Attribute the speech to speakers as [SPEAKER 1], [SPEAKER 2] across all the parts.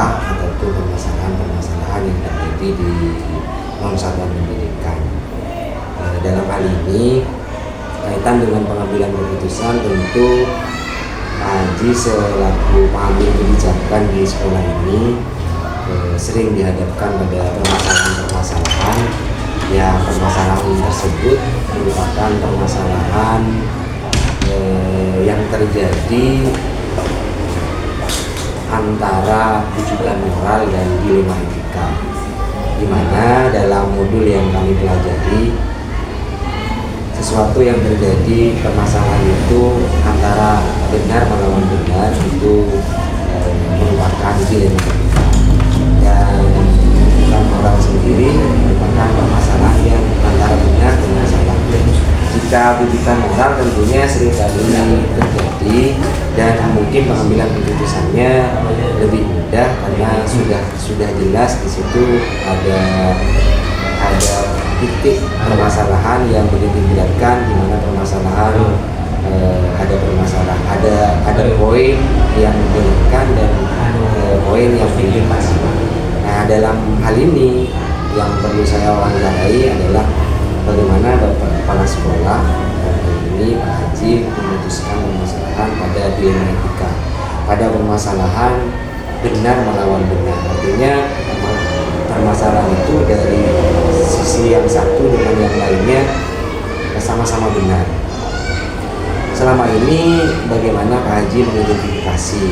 [SPEAKER 1] masalah ataupun permasalahan-permasalahan yang terjadi di non-satuan pendidikan. Dalam hal ini kaitan dengan pengambilan keputusan, tentu Pak Haji selaku pengambil kebijakan di sekolah ini sering dihadapkan pada permasalahan-permasalahan yang permasalahan tersebut merupakan permasalahan yang terjadi antara wujudan moral dan dilema etika, di mana dalam modul yang kami pelajari sesuatu yang terjadi permasalahan itu antara benar melawan benar itu merupakan dilema etika, dan wujudan moral sendiri merupakan permasalahan yang antara benar dengan salah. Jika wujudan moral tentunya seringkali terjadi dan mungkin pengambilan keputusannya lebih mudah karena sudah jelas di situ ada titik permasalahan yang ditinggalkan, di mana permasalahan ada poin yang dibenarkan dan poin yang dibenarkan. Nah, dalam hal ini yang perlu saya wawancarai adalah bagaimana Bapak Kepala Sekolah ini Pak Haji memutuskan permasalahan pada dilema etika, pada permasalahan benar melawan benar. Artinya permasalahan itu dari sisi yang satu dengan yang lainnya sama-sama benar. Selama ini bagaimana Pak Haji mengidentifikasi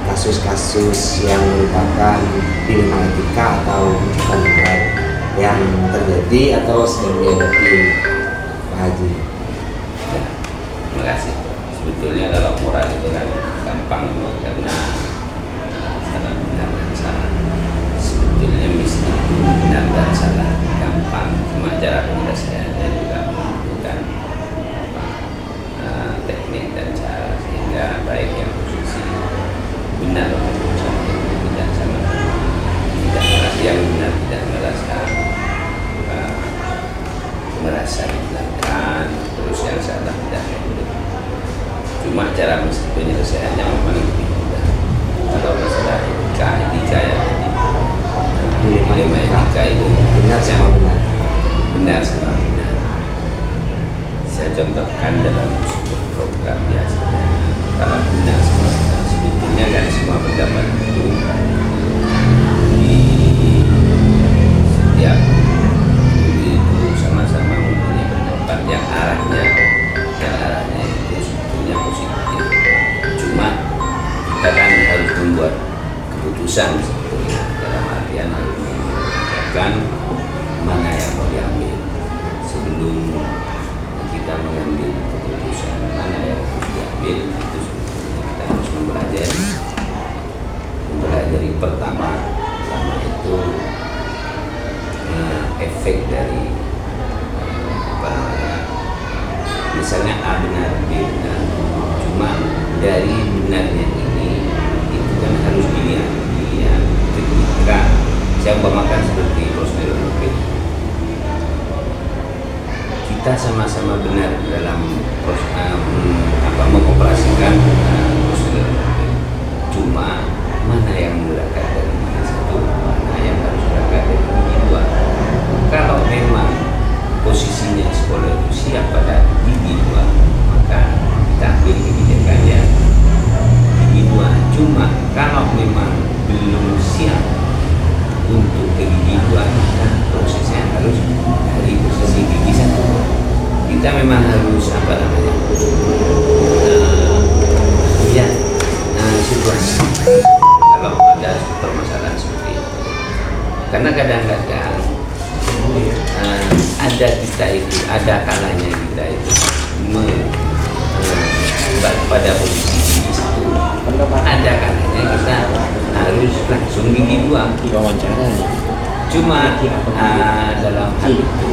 [SPEAKER 1] kasus-kasus yang merupakan dilema etika atau wujudan moral yang terjadi atau sedang dihadapi Pak Haji?
[SPEAKER 2] Ya, terima kasih. Sebetulnya kalau moral itu kan gampang karena salah benar dan salah. Sebetulnya meskipun benar dan salah gampang, cuma cara penyelesaiannya juga membutuhkan teknik dan cara, sehingga baik yang posisi benar tidak sama, tidak merasa yang benar, tidak merasa dibilangkan, terus yang salah tidak mudah. Cuma cara penyelesaiannya memang lebih mudah. Kalau masalah etika ya dilema etika itu
[SPEAKER 1] benar sama benar.
[SPEAKER 2] Benar sama benar. Saya contohkan dalam sebuah program biasanya, kalau benar sama benar, sebetulnya kan semua pendapat itu di setiap itu sama-sama mempunyai pendapat yang arahnya itu sebetulnya positif. Cuma kita kan harus membuat keputusan sebetulnya, dalam artian harus menentukan mana yang mau diambil sebelum kita mengambil keputusan mana yang harus diambil. Itu sebetulnya kita harus mempelajari pertama itu efek dari misalnya A benar, B benar. Cuma dari benarnya ini itu kan harus dilihat ketika saya umpamakan seperti prosedur mobil, kita sama-sama benar dalam mengoperasikan prosedur mobil. Cuma mana yang berangkat dari mana satu, mana yang harus berangkat dari ini dua. Kalau memang posisinya sekolah itu siap pada gigi dua, maka kita ambil kebijakannya gigi dua. Cuma kalau memang belum siap untuk ke gigi dua, maka prosesnya harus dari posisi gigi satu. Kita memang harus lihat situasi kalau ada permasalahan seperti itu, karena kadang-kadang ada kalanya kita itu pada posisi gigi satu, ada kalanya kita harus langsung gigi dua. Cuma dalam hal itu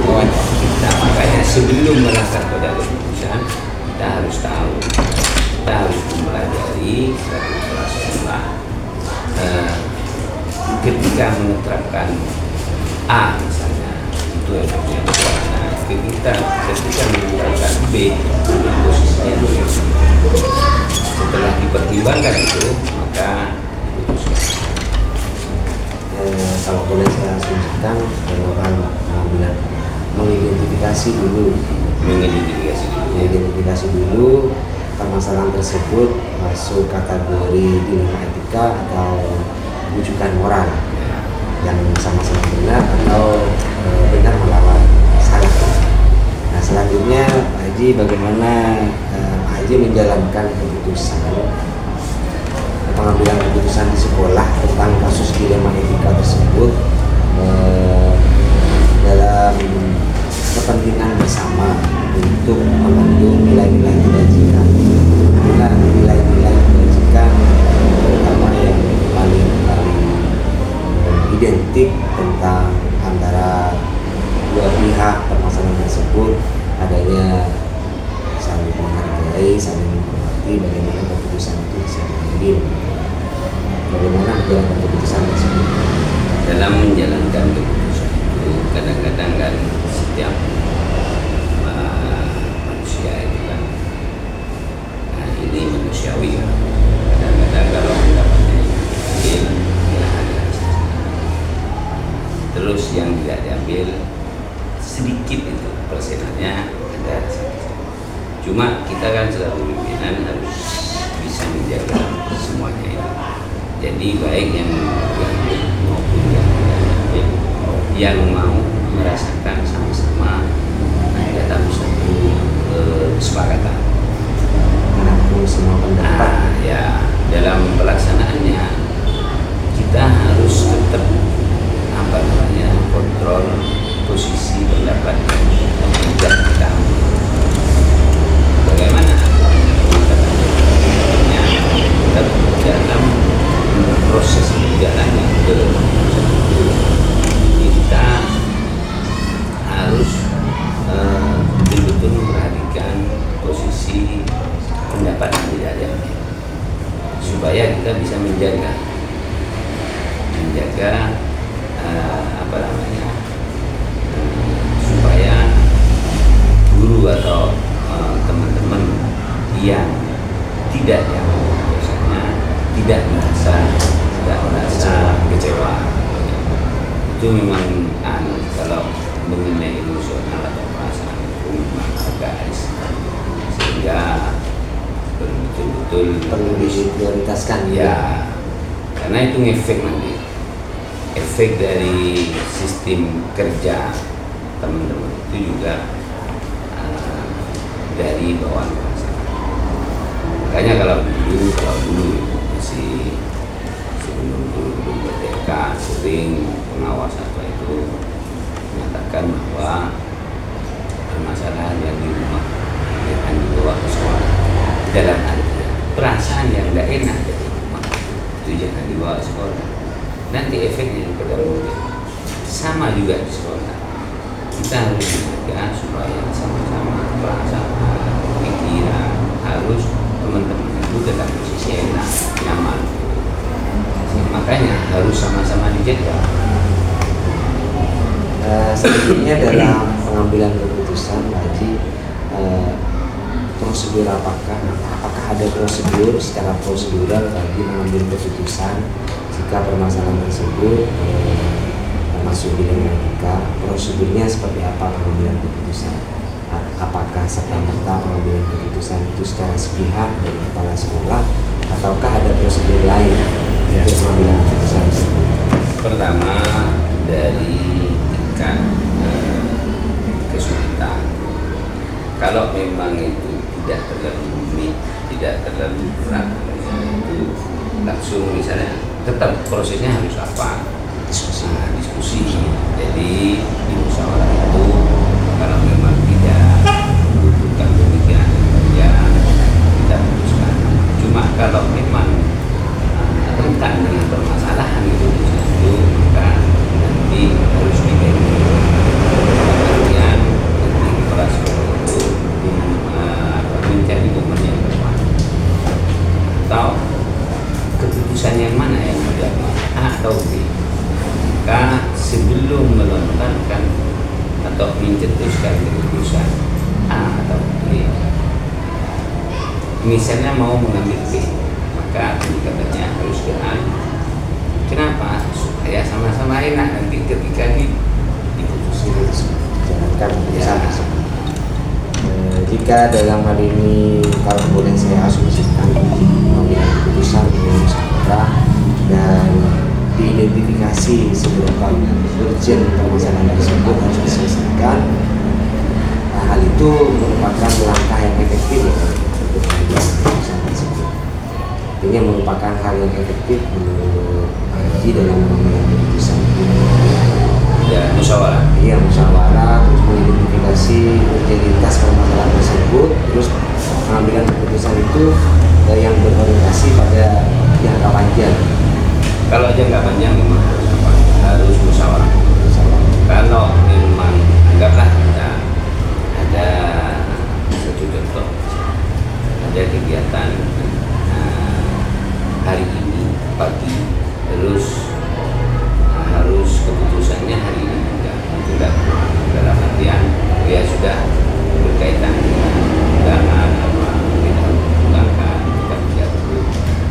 [SPEAKER 2] kita makanya sebelum melangkah pada keputusan kita harus tahu, kita harus mempelajari dari kelas sekolah ketika menerapkan A misalnya itu efeknya bagaimana, ketika menerapkan B posisinya itu. Setelah dipertimbangkan itu maka diputuskan.
[SPEAKER 1] kalau boleh saya asumsikan melakukan pengambilan mengidentifikasi dulu mengidentifikasi dulu permasalahan tersebut masuk kategori dilema etika atau rujukan moral yang sama-sama benar atau benar melawan salah. Nah selanjutnya Pak Haji, bagaimana Pak Haji menjalankan pengambilan keputusan di sekolah tentang kasus dilema etika tersebut dalam kepentingan bersama untuk membangun nilai-nilai kebajikan. Dengan nilai-nilai kebajikan terutama yang paling identik tentang antara dua pihak permasalahan tersebut adanya saling menghargai, saling menghormati, bagaimana keputusan itu bisa diambil, bagaimana menjalankan keputusan tersebut.
[SPEAKER 2] Dalam menjalankan keputusan itu kadang-kadang kan setiap manusia itu kan ini manusiawi kan. Kadang-kadang kalau pendapatnya diambil ya ada terus yang tidak diambil sedikit itu persenannya ada. Cuma kita kan selalu pimpinan harus bisa menjaga semuanya itu. Jadi baik yang diambil maupun yang tidak diambil, yang mau merasakan sama-sama dalam satu kesepakatan.
[SPEAKER 1] Menampung semua pendapat.
[SPEAKER 2] Ya dalam pelaksanaannya kita harus tetap kontrol posisi pendapat yang tidak kita. Bagaimana dalam proses berjalannya kita harus betul-betul memperhatikan posisi pendapat yang tidak ada supaya kita bisa menjaga supaya guru atau teman-teman yang tidak tidak merasa kecewa. Itu memang kalau mengenai emosional atau perasaan itu memang agak sehingga betul-betul
[SPEAKER 1] perlu diprioritaskan
[SPEAKER 2] ya, karena itu efek dari sistem kerja teman-teman itu juga dari bawaan masyarakat. Makanya kalau dulu masih sebelum merdeka sering pengawas apa itu menyatakan bahwa permasalahan yang di rumah akan dibawa ke sekolah. Dalam arti perasaan yang tidak enak dari rumah itu jangan dibawa ke sekolah. Nanti efeknya yang kedua sama juga di sekolah. Kita harus menjaga supaya sama-sama perasaan, pikiran harus teman-teman itu dalam posisi enak, nyaman. Makanya harus sama-sama dijaga.
[SPEAKER 1] Selanjutnya dalam pengambilan keputusan Pak Haji, prosedur apakah ada prosedur secara prosedural bagi mengambil keputusan jika permasalahan tersebut masuk dilema etika? Prosedurnya seperti apa pengambilan keputusan? Apakah serta-merta pengambilan keputusan itu secara sepihak dari kepala sekolah ataukah ada prosedur lain untuk pengambilan keputusan tersebut?
[SPEAKER 2] Pertama dari tingkat kesulitan. Kalau memang itu tidak terlalu rumit, tidak terlalu berat, itu langsung misalnya tetap prosesnya harus apa? Diskusi. Jadi di musyawarah itu kalau memang tidak membutuhkan pemikiran kerja kita putuskan. Cuma kalau memang rentan dengan permasalahan itu maka nanti harus diberi perhatian nanti kepala sekolah itu mencari momen yang tepat atau keputusan yang mana yang mau diambil, A atau B. Maka sebelum melontarkan atau mencetuskan keputusan A atau B, misalnya mau mengambil B, maka pendekatannya harus dengan kenapa? Supaya sama-sama enak
[SPEAKER 1] ketika dalam hal ini kalau boleh saya asumsikan pengambilan keputusan dengan musyawarah dan diidentifikasi seberapa urgent permasalahan tersebut harus diselesaikan. Nah, hal itu merupakan langkah yang efektif ya untuk mengambil keputusan tersebut. Ini merupakan hal yang efektif menurut Haji dalam mengambil keputusan.
[SPEAKER 2] Ya, musyawarah.
[SPEAKER 1] Iya, musyawarah, terus mengidentifikasi urgenitas permasalahan tersebut, terus pengambilan keputusan itu yang berorientasi pada jangka panjang.
[SPEAKER 2] Kalau jangka panjang memang harus apa? Harus musyawarah. Kalau memang anggaplah kita ada satu contoh, ada kegiatan hari ini pagi, terus harus keputusannya hari ini juga tidak dalam artian ya sudah berkaitan dengan undangan apa kita undangkan kita tidak perlu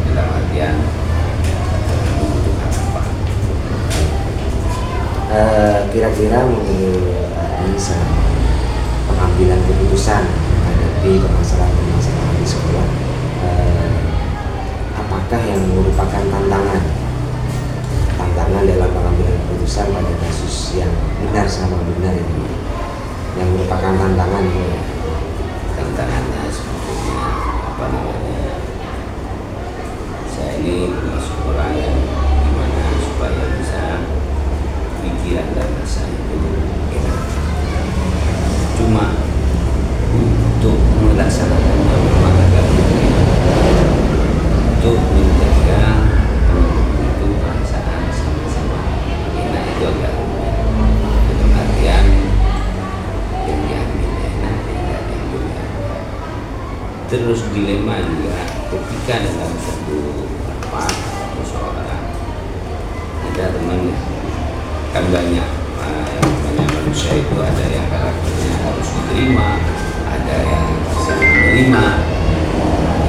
[SPEAKER 2] dalam artian membutuhkan apa.
[SPEAKER 1] Kira-kira menurut bisa pengambilan keputusan menghadapi permasalahan-permasalahan di sekolah, apakah yang merupakan tantangan dalam pengambilan keputusan pada kasus yang benar sama benar ini, yang merupakan
[SPEAKER 2] tantangannya sebetulnya apa namanya, saya ini termasuk orang yang gimana supaya bisa pikiran dan rasa itu enak, cuma untuk melaksanakannya memang agak sulit, untuk menjaga itu perasaan sama-sama enak itu agak rumit. Dalam artian yang diambil enak, tidak diambil enak. Terus dilema juga ketika dalam satu rapat musyawarah ada teman kan banyak yang namanya manusia itu ada yang karakternya harus diterima, ada yang bisa menerima,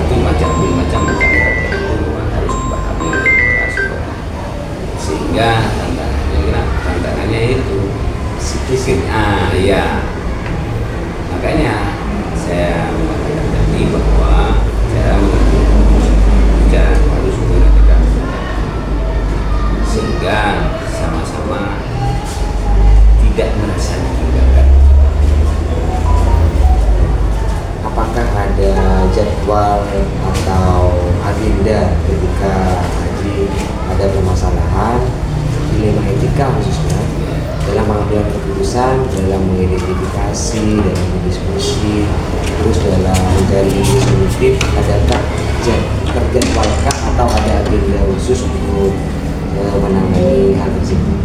[SPEAKER 2] itu macam karakter itu memang harus dipahami oleh seseorang. Sehingga tantangannya itu sedikit ya, makanya saya mengatakan tadi bahwa cara mengambil keputusan harus menggunakan sehingga sama-sama tidak merasa ditinggalkan.
[SPEAKER 1] apakah ada jadwal atau agenda ketika Haji ada permasalahan dilema etika khususnya dalam pengambilan keputusan, dalam mengidentifikasi, dalam berdiskusi, terus dalam mencari ide solutif, adakah terjadwalkah atau ada agenda khusus untuk menangani hal tersebut?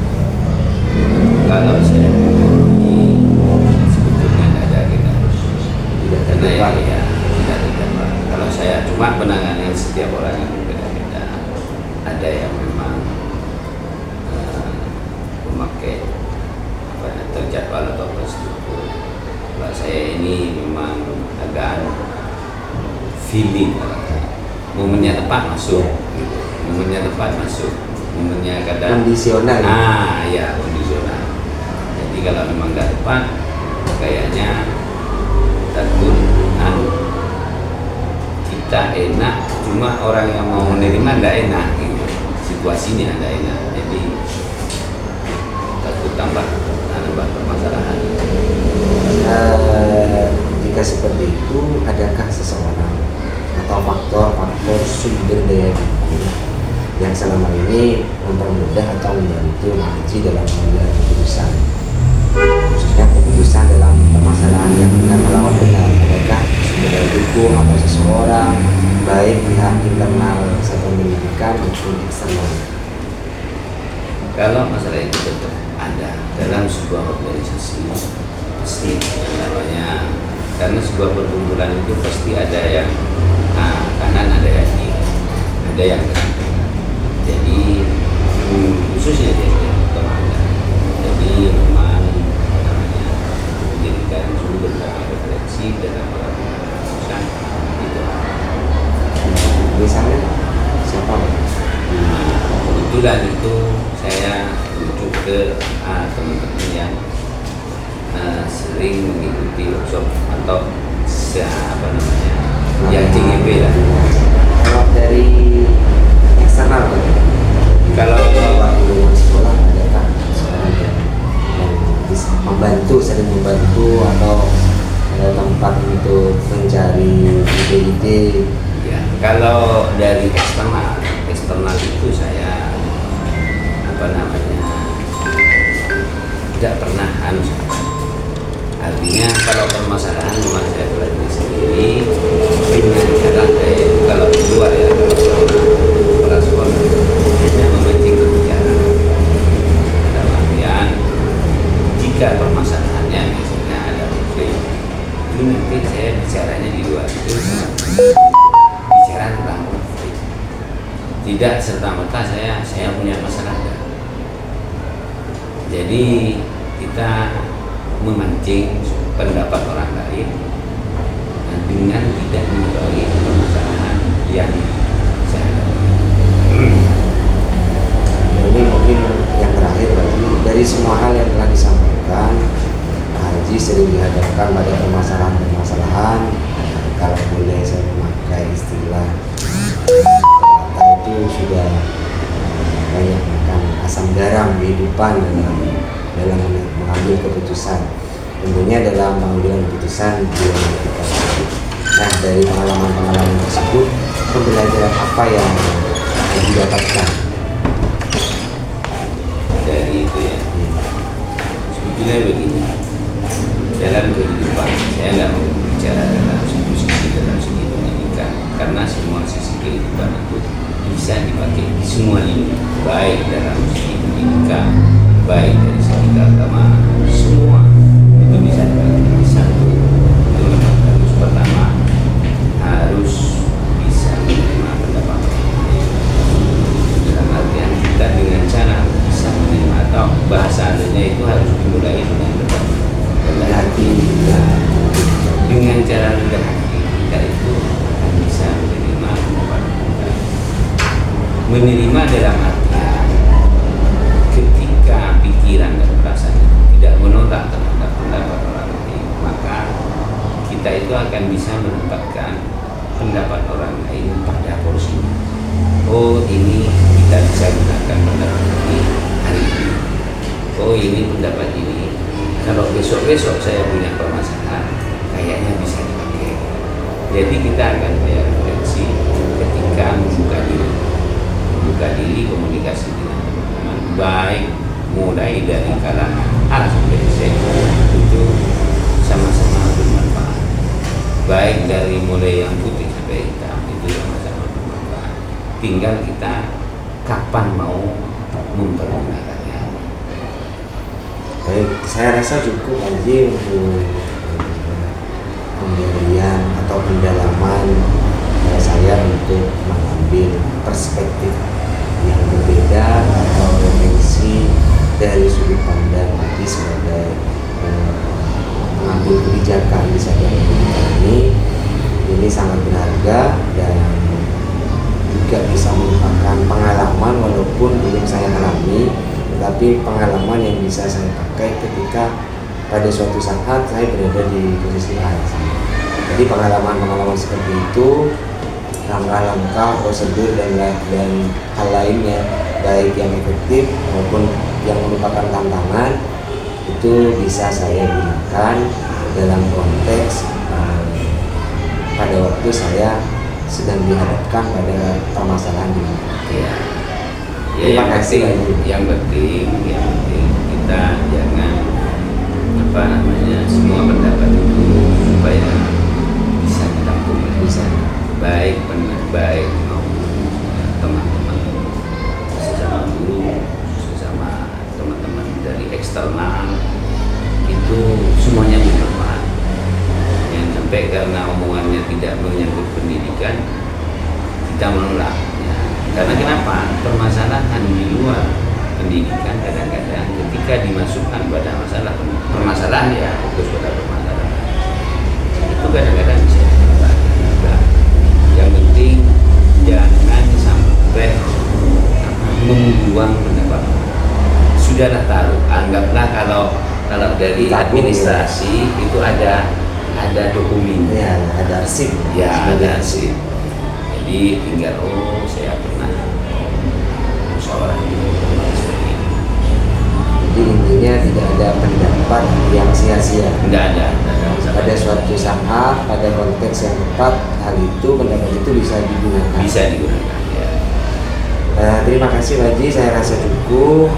[SPEAKER 2] Kalau saya sebetulnya tidak ada agenda khusus,
[SPEAKER 1] Tidak
[SPEAKER 2] karena
[SPEAKER 1] terjadwal.
[SPEAKER 2] ya tidak terjadwal. Kalau saya cuma penanganan setiap orang yang berbeda-beda, ada yang memang memakai terjadwal atau terstruktur. Kalau saya ini memang agak feeling, momennya tepat masuk, gitu. Momennya tepat masuk, momennya kadang
[SPEAKER 1] Kondisional.
[SPEAKER 2] ya kondisional. Jadi kalau memang nggak tepat, kayaknya takut kita enak, cuma orang yang mau menerima nggak enak, gitu. Situasinya nggak enak, jadi takut tambah permasalahan.
[SPEAKER 1] Jika seperti itu, adakah seseorang atau faktor-faktor sumber daya dukung yang selama ini mempermudah atau membantu Haji dalam mengambil keputusan, khususnya keputusan dalam permasalahan yang benar melawan benar? Adakah sumber daya dukung atau seseorang, baik pihak internal satuan pendidikan maupun eksternal?
[SPEAKER 2] Kalau masalah itu tetap ada dalam sebuah organisasi, pasti namanya, karena sebuah perkumpulan itu pasti ada yang kanan, ada yang kiri, ada yang kiri. Jadi khususnya di teman-teman, jadi memang namanya menjadikan sumber referensi dalam keputusan itu.
[SPEAKER 1] Misalnya siapa?
[SPEAKER 2] Kebetulan itu saya rujuk ke teman-teman yang sering mengikuti workshop atau bisa apa namanya yang CGP lah.
[SPEAKER 1] Kalau dari eksternal kan?
[SPEAKER 2] Kalau
[SPEAKER 1] waktu sekolah adakah seorang yang bisa membantu, sering membantu atau ada tempat untuk mencari ide-ide?
[SPEAKER 2] ya kalau dari eksternal itu saya apa namanya tidak pernah artinya kalau permasalahan memang saya pelajari sendiri dengan cara kayak kalau di luar ya kalau kepala sekolah biasanya memancing berbicara dalam artian jika permasalahannya misalnya ada konflik itu nanti saya bicaranya di luar itu bicara tentang konflik tidak serta-merta saya punya masalah. Jadi kita memancing pendapat orang lain dengan tidak mengetahui permasalahan yang saya hadapi.
[SPEAKER 1] Ini mungkin yang terakhir lagi, dari semua hal yang telah disampaikan, Pak Haji sering dihadapkan pada permasalahan-permasalahan. Kalau boleh saya memakai istilah, ternyata itu sudah banyak makan asam garam kehidupan dalam mengambil keputusan. Tentunya dalam mengambil keputusan kita. Nah, dari pengalaman-pengalaman tersebut, pembelajaran apa yang didapatkan
[SPEAKER 2] dari itu ya? Sebetulnya begini, dalam kehidupan saya nggak mau bicara dalam segi pendidikan, karena semua sisi kehidupan itu bisa dipakai di semua lini, baik dalam segi pendidikan, baik dari segi keagamaan, semua itu bisa dipakai. Satu, itu harus pertama harus bisa menerima pendapat orang lain. Dalam artian kita dengan cara bisa menerima atau bahasa adanya itu harus dimulai dengan rendah hati. Dengan cara rendah hati kita itu akan bisa menerima pendapat orang lain. Menerima dalam artian ketika pikiran dan perasaan tidak menolak terhadap pendapat orang lain, maka kita itu akan bisa menempatkan pendapat orang lain pada porsinya. Oh, ini kita bisa gunakan pendapat ini hari ini. Oh, ini pendapat ini kalau besok-besok saya punya permasalahan kayaknya bisa dipakai. Jadi kita akan berefleksi ketika membuka diri komunikasi dengan teman-teman, baik mulai dari kalangan A sampai Z itu sama-sama bermanfaat, baik dari mulai yang putih sampai hitam itu sama-sama bermanfaat. Tinggal kita kapan mau mempergunakannya.
[SPEAKER 1] Baik, saya rasa cukup aja untuk pemberian atau pendalaman saya untuk mengambil perspektif yang berbeda atau refleksi dari sudut pandang tadi sebagai mengambil kebijakan di satu pendidikan ini sangat berharga dan juga bisa merupakan pengalaman walaupun belum saya alami, tetapi pengalaman yang bisa saya pakai ketika pada suatu saat saya berada di posisi Haji. Jadi pengalaman-pengalaman seperti itu, langkah-langkah, prosedur dan hal lainnya, baik yang efektif maupun yang merupakan tantangan, itu bisa saya gunakan dalam konteks pada waktu saya sedang dihadapkan pada permasalahan di
[SPEAKER 2] Ya,
[SPEAKER 1] Terima kasih.
[SPEAKER 2] yang penting kita jangan apa namanya semua pendapat itu supaya bisa ditampung
[SPEAKER 1] bisa.
[SPEAKER 2] baik maupun teman-teman sesama guru, sesama teman-teman dari eksternal itu semuanya bermanfaat. Yang sampai karena omongannya tidak menyangkut pendidikan kita menolak. Ya. Karena kenapa? Permasalahan di luar pendidikan kadang-kadang ketika dimasukkan pada permasalahan ya fokus pada permasalahan itu kadang-kadang bisa ditolak juga. Yang penting jangan sampai membuang pendapat. Sudahlah taruh, anggaplah kalau dari administrasi itu ada ada dokumen.
[SPEAKER 1] Ya, ada arsip.
[SPEAKER 2] Ya, ada sih. Jadi tinggal saya pernah musyawarah di seperti ini.
[SPEAKER 1] Jadi intinya tidak ada pendapat yang sia-sia.
[SPEAKER 2] Enggak ada.
[SPEAKER 1] Pada suatu saat, pada konteks yang tepat, hal itu, pendapat itu bisa digunakan.
[SPEAKER 2] Bisa digunakan. Ya.
[SPEAKER 1] Terima kasih Pak Haji, saya rasa cukup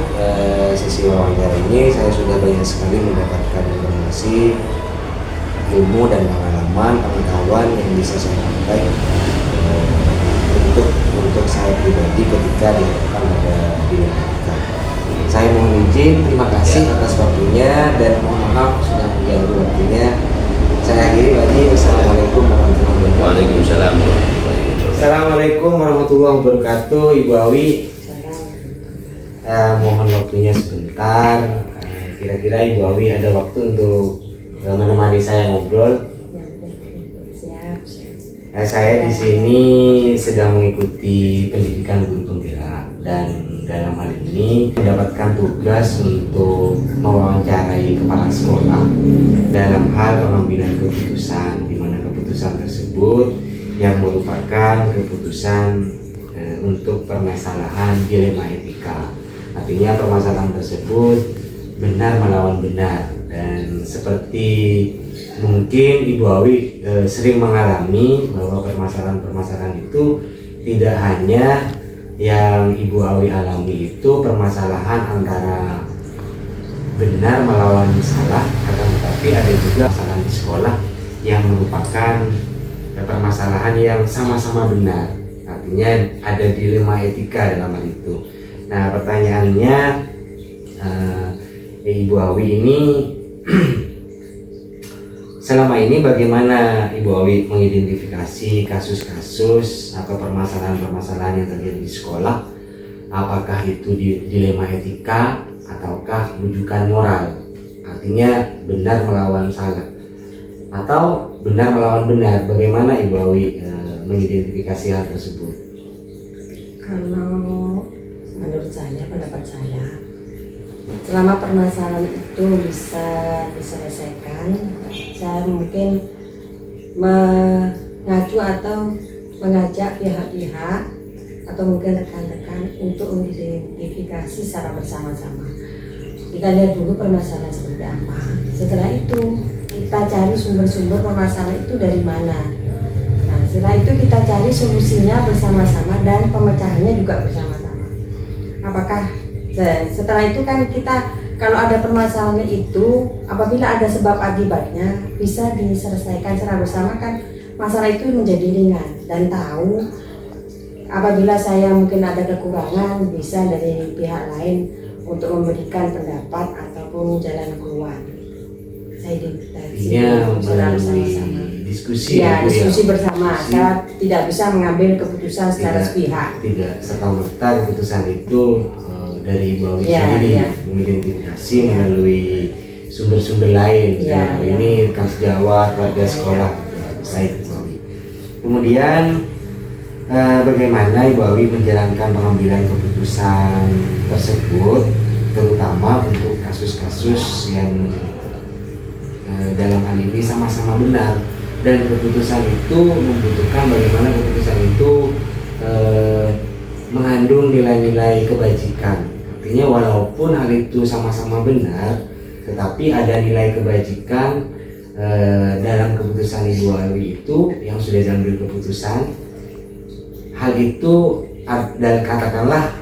[SPEAKER 1] sesi wawancara ini. Saya sudah banyak sekali mendapatkan informasi, ilmu dan pengetahuan yang bisa saya pakai untuk saya pribadi ketika dilakukan pada dinamika. Saya mohon izin, terima kasih atas waktunya dan mohon maaf sudah mengganggu waktunya. Saya akhiri Pak Haji. Wassalamualaikum warahmatullahi wabarakatuh.
[SPEAKER 2] Waalaikumsalam.
[SPEAKER 1] Assalamualaikum warahmatullahi wabarakatuh, Ibu Awi. Mohon waktunya sebentar. Kira-kira Ibu Awi ada waktu untuk menemani saya ngobrol? Saya di sini sedang mengikuti pendidikan guru penggerak dan dalam hal ini mendapatkan tugas untuk mewawancarai kepala sekolah dalam hal pengambilan keputusan, di mana keputusan tersebut yang merupakan keputusan untuk permasalahan dilema etika. Artinya permasalahan tersebut benar melawan benar, dan seperti mungkin Ibu Awi sering mengalami bahwa permasalahan-permasalahan itu tidak hanya yang Ibu Awi alami itu permasalahan antara benar melawan salah, akan tetapi ada juga permasalahan di sekolah yang merupakan permasalahan yang sama-sama benar. Artinya ada dilema etika dalam hal itu. Nah, pertanyaannya Ibu Awi ini selama ini bagaimana Ibu Awi mengidentifikasi kasus-kasus atau permasalahan-permasalahan yang terjadi di sekolah? Apakah itu dilema etika ataukah rujukan moral? Artinya benar melawan salah atau benar melawan benar. Bagaimana Ibu Awi mengidentifikasi hal tersebut?
[SPEAKER 3] Kalau menurut saya, pendapat saya, selama permasalahan itu bisa diselesaikan, saya mungkin mengacu atau mengajak pihak-pihak atau mungkin rekan-rekan untuk mengidentifikasi secara bersama-sama. Kita lihat dulu permasalahan seperti apa. Setelah itu kita cari sumber-sumber permasalahan itu dari mana. Nah, setelah itu kita cari solusinya bersama-sama dan pemecahannya juga bersama-sama. Apakah setelah itu kan kita kalau ada permasalahan itu, apabila ada sebab akibatnya bisa diselesaikan secara bersama, kan masalah itu menjadi ringan dan tahu apabila saya mungkin ada kekurangan bisa dari pihak lain untuk memberikan pendapat ataupun jalan keluar. Saya identifikasi
[SPEAKER 1] sama-sama diskusi.
[SPEAKER 3] Ya, diskusi bersama. Saya tidak bisa mengambil keputusan secara sepihak.
[SPEAKER 1] Tidak serta-merta keputusan itu dari Ibu Awi sendiri, mengidentifikasi melalui sumber-sumber lain. Ini rekan sejawat, warga sekolah. Baik, Ibu Awi. Kemudian bagaimana Ibu Awi menjalankan pengambilan keputusan tersebut, terutama untuk kasus-kasus yang dalam hal ini sama-sama benar, dan keputusan itu membutuhkan bagaimana keputusan itu mengandung nilai-nilai kebajikan. Artinya walaupun hal itu sama-sama benar, tetapi ada nilai kebajikan dalam keputusan Ibu Awi itu yang sudah diambil keputusan. Hal itu dan katakanlah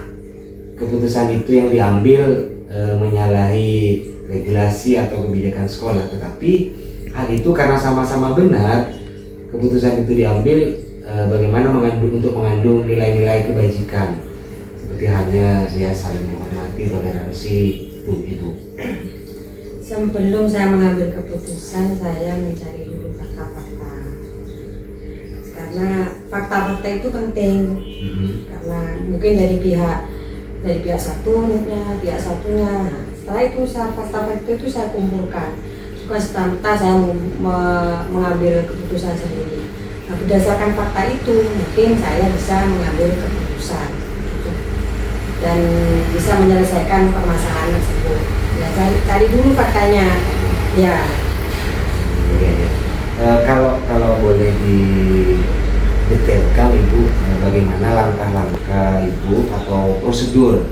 [SPEAKER 1] keputusan itu yang diambil menyalahi regulasi atau kebijakan sekolah, tetapi hal itu karena sama-sama benar, keputusan itu diambil bagaimana untuk mengandung nilai-nilai kebajikan, seperti halnya ya saling menghormati, toleransi, itu.
[SPEAKER 3] Sebelum saya mengambil keputusan, saya mencari dulu fakta-fakta, karena fakta-fakta itu penting. Karena mungkin dari pihak satunya. Setelah itu fakta-fakta itu saya kumpulkan. Bukan serta saya mengambil keputusan sendiri. Nah, berdasarkan fakta itu mungkin saya bisa mengambil keputusan dan bisa menyelesaikan permasalahan tersebut. Ya, cari dulu faktanya. Ya.
[SPEAKER 1] Kalau boleh didetailkan Ibu, bagaimana langkah-langkah Ibu atau prosedur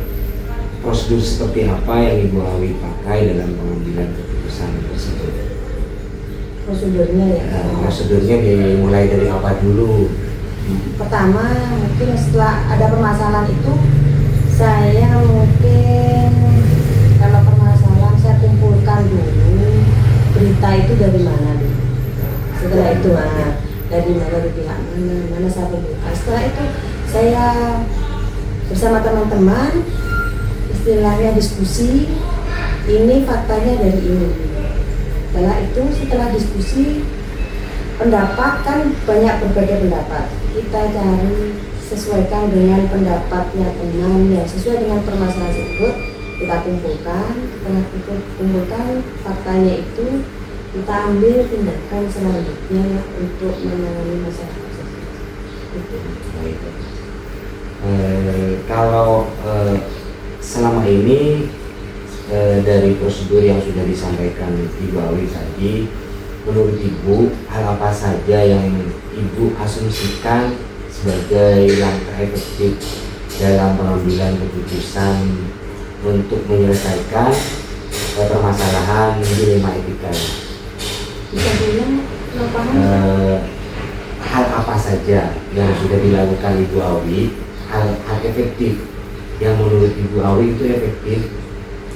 [SPEAKER 1] seperti apa yang Ibu Awi pakai dalam pengambilan keputusan tersebut?
[SPEAKER 3] Prosedurnya ya.
[SPEAKER 1] Prosedurnya dimulai dari apa dulu?
[SPEAKER 3] Pertama mungkin setelah ada permasalahan itu saya mungkin kalau permasalahan saya kumpulkan dulu berita itu dari mana dulu. Setelah itu dari mana, dari pihak mana saya kumpulkan. Setelah itu saya bersama teman-teman istilahnya diskusi, ini faktanya dari ini. Setelah diskusi pendapat kan banyak berbagai pendapat, kita cari sesuaikan dengan pendapatnya teman yang sesuai dengan permasalahan tersebut, kita kumpulkan. Setelah kumpulkan faktanya itu kita ambil tindakan selanjutnya untuk menangani masalah tersebut.
[SPEAKER 1] Baik. Kalau selama ini dari prosedur yang sudah disampaikan Ibu Awi tadi, menurut Ibu hal apa saja yang Ibu asumsikan sebagai langkah efektif dalam pengambilan keputusan untuk menyelesaikan permasalahan dilema etika?
[SPEAKER 3] Bisa bilang
[SPEAKER 1] hal apa saja yang sudah dilakukan Ibu Awi, hal efektif yang menurut Ibu Awi itu efektif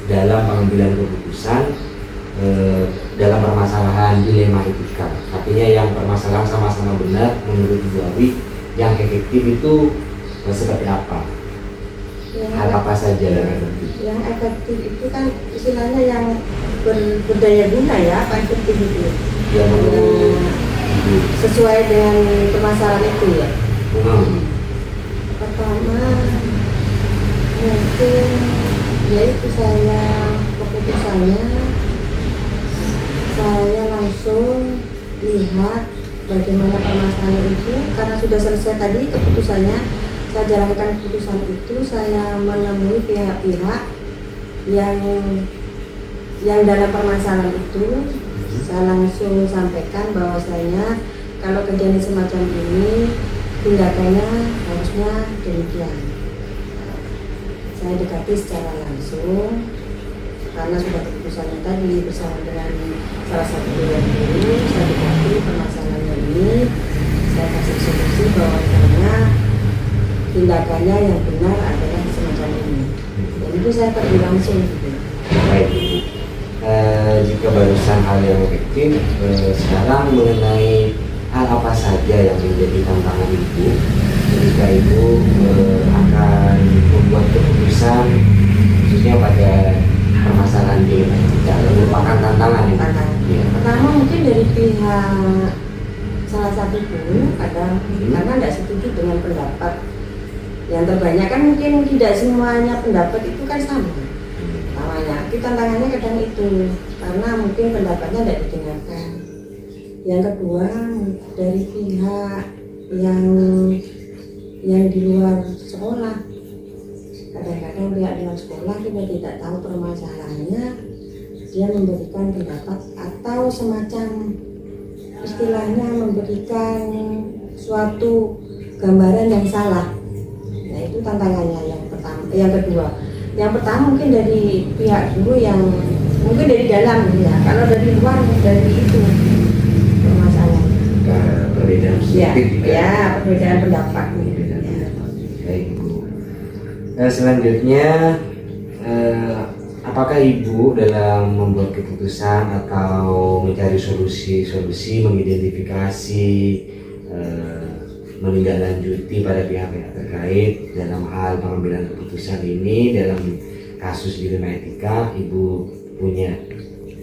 [SPEAKER 1] dalam pengambilan keputusan dalam permasalahan dilema etika. Artinya yang permasalahan sama-sama benar menurut Ibu Awi, yang efektif itu seperti apa? Hal apa saja yang efektif?
[SPEAKER 3] Yang efektif itu kan istilahnya yang berdaya guna ya, apa efektif itu?
[SPEAKER 1] Ya menurut Ibu
[SPEAKER 3] sesuai dengan permasalahan itu ya. Pertama mungkin yaitu keputusannya saya langsung lihat bagaimana permasalahan itu, karena sudah selesai tadi keputusannya, saya jalankan keputusan itu, saya menemui pihak-pihak yang dalam permasalahan itu, saya langsung sampaikan bahwasanya kalau kejadian semacam ini tindakannya harusnya demikian. Saya dekati secara langsung karena sudah keputusannya tadi bersama dengan salah satu guru, saya dekati permasalahannya ini, saya kasih solusi bahwasanya tindakannya yang benar adalah semacam ini. Dan itu saya pergi langsung gitu.
[SPEAKER 1] Baik Ibu. Jika barusan hal yang efektif, sekarang mengenai hal apa saja yang menjadi tantangan Ibu ketika Ibu akan membuat keputusan khususnya pada permasalahan dilema etika yang merupakan tantangan.
[SPEAKER 3] Ya. Pertama mungkin dari pihak salah satu guru kadang karena tidak setuju dengan pendapat yang terbanyak, kan mungkin tidak semuanya pendapat itu kan sama. Namanya itu tantangannya kadang itu karena mungkin pendapatnya tidak didengarkan. Yang kedua dari pihak yang di luar sekolah, kadang-kadang pihak di luar sekolah kita tidak tahu permasalahannya, dia memberikan pendapat atau semacam istilahnya memberikan suatu gambaran yang salah. Nah itu tantangannya yang pertama. Yang kedua, yang pertama mungkin dari pihak guru yang mungkin dari dalam ya, kalau dari luar dari itu permasalahan.
[SPEAKER 1] Perbedaan
[SPEAKER 3] Ya, perbedaan pendapat.
[SPEAKER 1] Baik Ibu. Selanjutnya, apakah Ibu dalam membuat keputusan atau mencari solusi mengidentifikasi, menindaklanjuti pada pihak-pihak terkait dalam hal pengambilan keputusan ini dalam kasus dilema etika, Ibu punya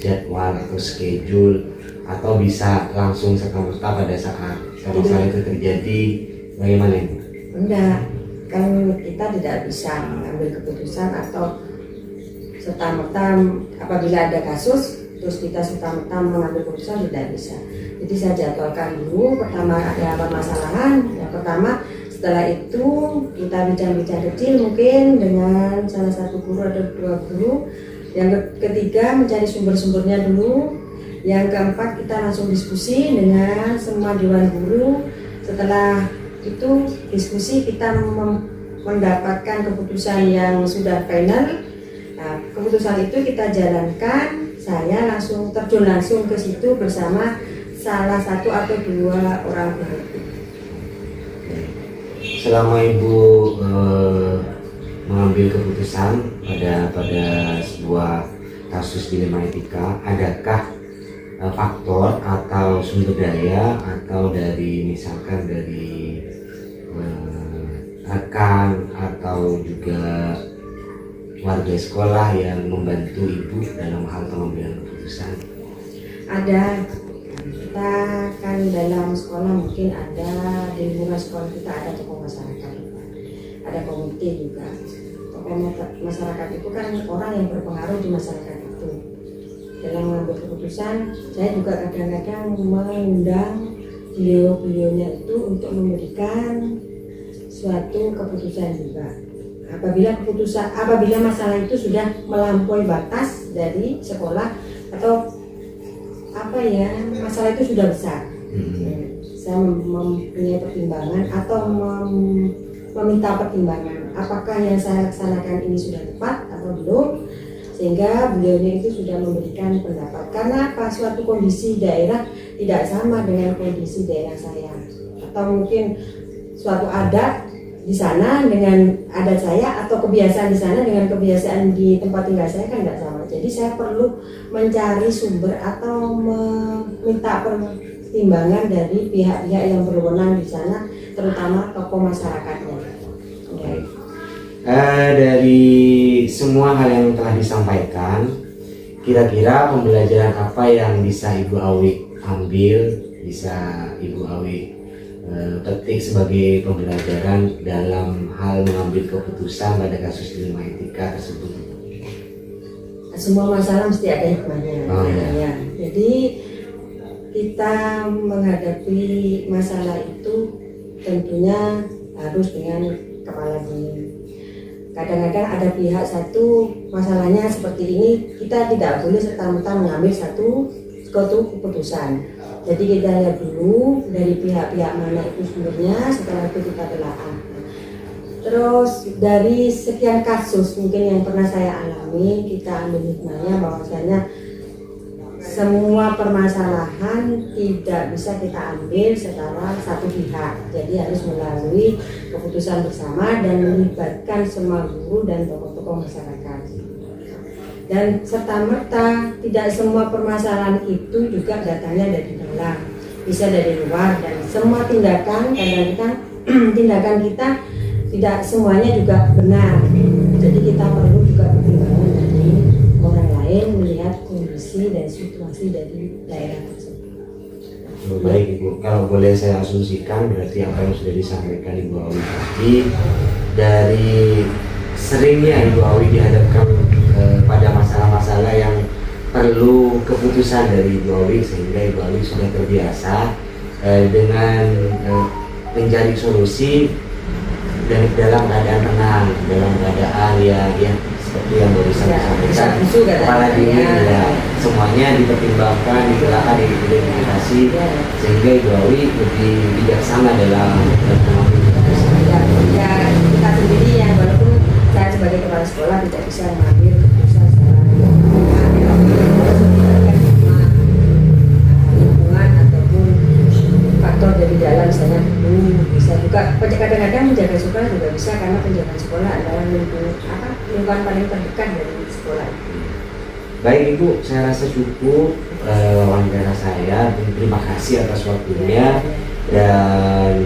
[SPEAKER 1] jadwal atau schedule atau bisa langsung serta-merta pada saat masalah itu terjadi, bagaimana Ibu?
[SPEAKER 3] Enggak, kan kita tidak bisa mengambil keputusan atau serta-merta apabila ada kasus terus kita serta-merta mengambil keputusan, tidak bisa. Jadi saya jadwalkan dulu, pertama ada permasalahan, yang pertama setelah itu kita bincang-bincang kecil mungkin dengan salah satu guru atau dua guru, yang ketiga mencari sumber-sumbernya dulu, Yang keempat, kita langsung diskusi dengan semua dewan guru. Setelah itu diskusi, kita mendapatkan keputusan yang sudah final. Nah, keputusan itu kita jalankan. Saya langsung terjun langsung ke situ bersama salah satu atau dua orang guru.
[SPEAKER 1] Selama Ibu mengambil keputusan pada sebuah kasus dilema etika, adakah faktor atau sumber daya atau dari misalkan dari rekan atau juga warga sekolah yang membantu Ibu dalam hal pengambilan keputusan?
[SPEAKER 3] Ada, kita kan dalam sekolah mungkin ada di lingkungan sekolah kita ada tokoh masyarakat, ada komite juga. Tokoh masyarakat itu kan orang yang berpengaruh di masyarakat itu. Dalam mengambil keputusan, saya juga kadang-kadang mengundang beliau-beliaunya itu untuk memberikan suatu keputusan juga. Apabila masalah itu sudah melampaui batas dari sekolah atau masalah itu sudah besar, saya mempunyai pertimbangan atau meminta pertimbangan apakah yang saya laksanakan ini sudah tepat atau belum, sehingga beliaunya itu sudah memberikan pendapat. Karena suatu kondisi daerah tidak sama dengan kondisi daerah saya, atau mungkin suatu adat di sana dengan adat saya atau kebiasaan di sana dengan kebiasaan di tempat tinggal saya kan tidak sama. Jadi saya perlu mencari sumber atau meminta pertimbangan dari pihak-pihak yang berwenang di sana, terutama tokoh masyarakatnya.
[SPEAKER 1] Baik. Dari semua hal yang telah disampaikan, kira-kira pembelajaran apa yang bisa Ibu Awi ambil, bisa Ibu Awi petik sebagai pembelajaran dalam hal mengambil keputusan pada kasus dilema etika tersebut?
[SPEAKER 3] Semua masalah mesti ada hikmahnya.
[SPEAKER 1] Ya.
[SPEAKER 3] Jadi kita menghadapi masalah itu tentunya harus dengan kepala dingin. Kadang-kadang ada pihak satu masalahnya seperti ini, kita tidak boleh serta-merta mengambil satu keputusan. Jadi kita lihat dulu dari pihak-pihak mana itu sumbernya, setelah itu kita telaah. Terus dari sekian kasus mungkin yang pernah saya alami, kita ambil hikmahnya bahwasanya semua permasalahan tidak bisa kita ambil secara satu pihak. Jadi harus melalui keputusan bersama dan melibatkan semua guru dan tokoh-tokoh masyarakat. Dan serta-merta tidak semua permasalahan itu juga datangnya dari dalam, bisa dari luar, dan semua tindakan kadang-kadang tindakan kita tidak semuanya juga benar. Jadi kita perlu juga pertimbangan dari orang lain melihat kondisi dan situasi dari daerah tersebut.
[SPEAKER 1] Baik Ibu, kalau boleh saya asumsikan berarti apa yang sudah disampaikan Ibu Awi tadi, dari seringnya Ibu Awi dihadapkan pada masalah-masalah yang perlu keputusan dari Ibu Awi, sehingga Ibu Awi sudah terbiasa dengan mencari solusi dan dalam keadaan tenang, dalam keadaan ya seperti yang baru saya sampaikan, kepala dingin, ya semuanya dipertimbangkan, ditelaah, diidentifikasi, sehingga Ibu Awi lebih bijaksana dalam mengambil keputusan.
[SPEAKER 3] Ya kita sendiri yang walaupun saya sebagai kepala sekolah tidak bisa mengambil keputusan secara lingkungan ataupun faktor dari dalam, misalnya bisa juga kadang-kadang menjaga sekolah juga bisa, karena penjagaan sekolah adalah lingkungan paling terdekat dari sekolah.
[SPEAKER 1] Baik Ibu, saya rasa cukup wawancara saya. Terima kasih atas waktunya, dan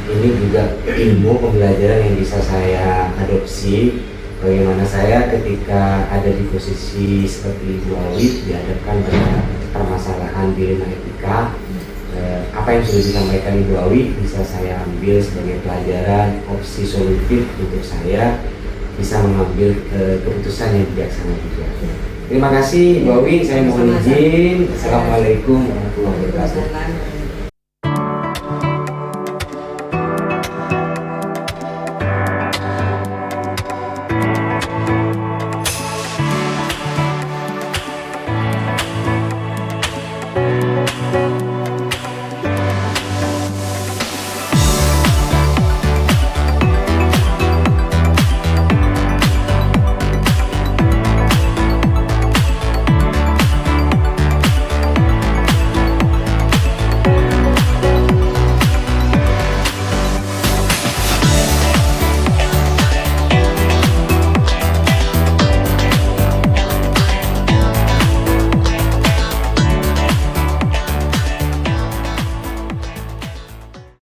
[SPEAKER 1] ini juga ilmu pembelajaran yang bisa saya adopsi. Bagaimana saya ketika ada di posisi seperti Ibu Awi dihadapkan pada permasalahan dilema etika, apa yang sudah disampaikan Ibu Awi bisa saya ambil sebagai pelajaran, opsi solutif untuk saya bisa mengambil keputusan yang bijaksana juga. Terima kasih Ibu Awi, saya mohon izin. Assalamualaikum warahmatullahi wabarakatuh.